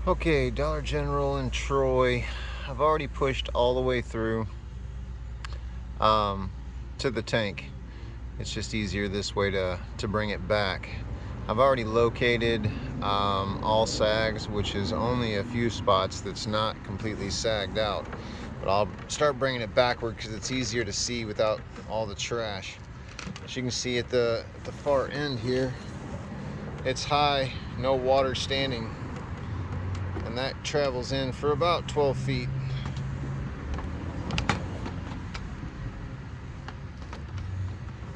Okay, Dollar General in Troy. I've already pushed all the way through to the tank. It's just easier this way to bring it back. I've already located all sags, which is only a few spots that's not completely sagged out. But I'll start bringing it backward because it's easier to see without all the trash. As you can see at the far end here, it's high, no water standing, and that travels in for about 12 feet.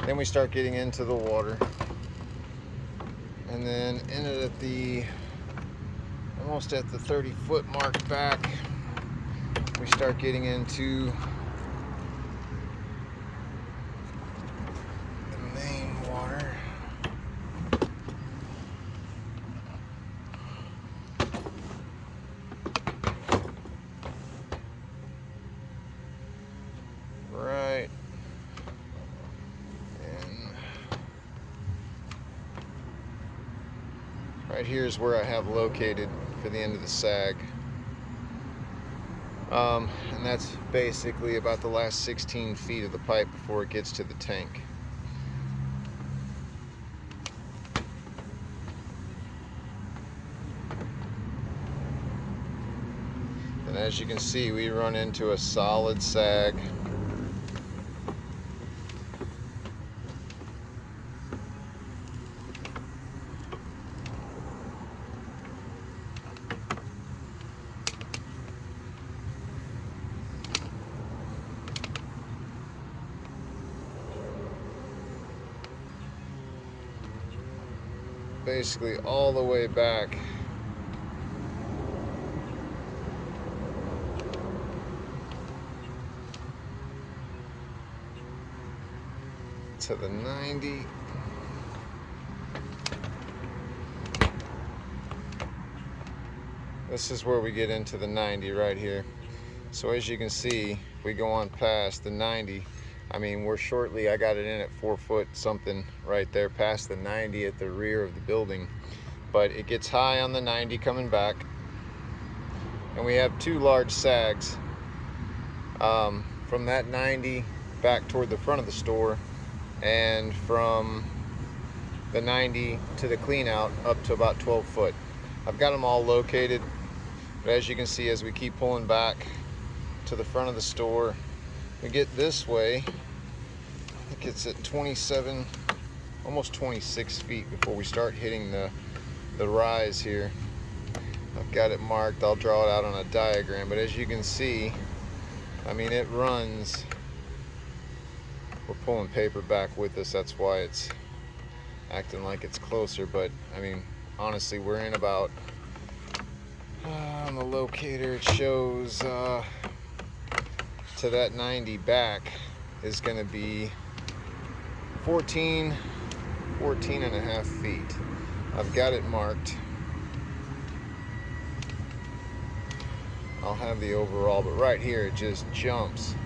Then we start getting into the water, and then in it at the almost at the 30-foot mark back, we start getting into the main water. Right. And right here is where I have located for the end of the sag. And that's basically about the last 16 feet of the pipe before it gets to the tank. And as you can see, we run into a solid sag. Basically all the way back to the 90. This is where we get into the 90 right here. So as you can see, if we go on past the 90, I mean, we're shortly, I got it in at 4 foot something right there past the 90 at the rear of the building. But it gets high on the 90 coming back. And we have two large sags from that 90 back toward the front of the store, and from the 90 to the clean out up to about 12 foot. I've got them all located, but as you can see, as we keep pulling back to the front of the store, we get this way, I think it's at 27, almost 26 feet before we start hitting the rise here. I've got it marked, I'll draw it out on a diagram, but as you can see, I mean, it runs. We're pulling paper back with us, that's why it's acting like it's closer, but I mean, honestly, we're in about, on the locator it shows to that 90 back is going to be 14 and a half feet. I've got it marked. I'll have the overall, but right here it just jumps.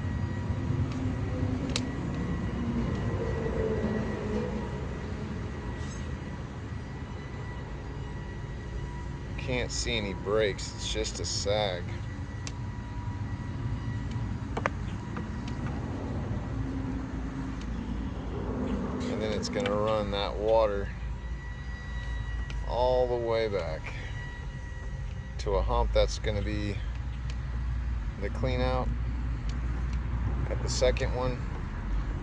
Can't see any breaks, it's just a sag. And then it's going to run that water all the way back to a hump that's going to be the clean out at the second one,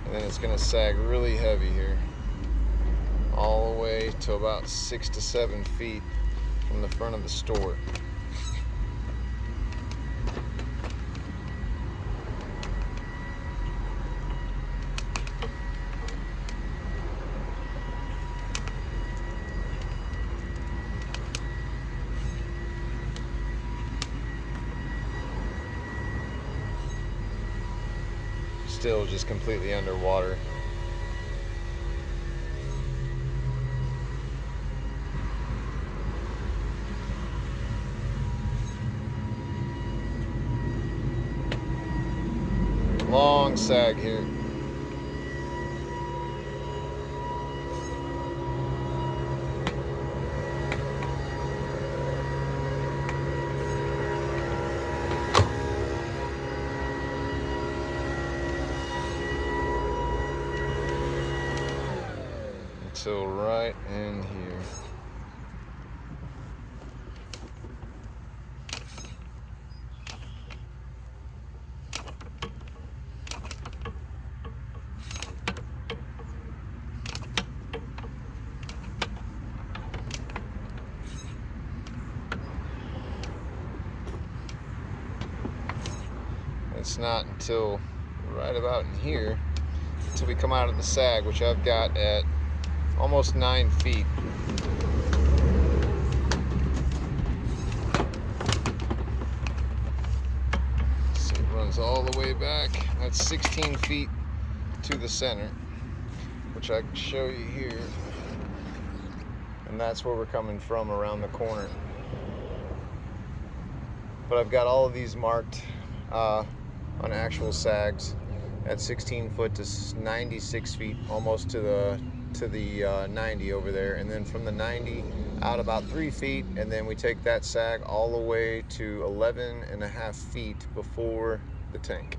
and then it's going to sag really heavy here all the way to about 6 to 7 feet from the front of the store. Still just completely underwater. Long sag here. till right in here. It's not until right about in here until we come out of the sag, which I've got at almost 9 feet. So it runs all the way back. That's 16 feet to the center, which I can show you here. And that's where we're coming from, around the corner. But I've got all of these marked on actual sags at 16 foot to 96 feet, almost to the 90 over there, and then from the 90 out about 3 feet, and then we take that sag all the way to 11.5 feet before the tank.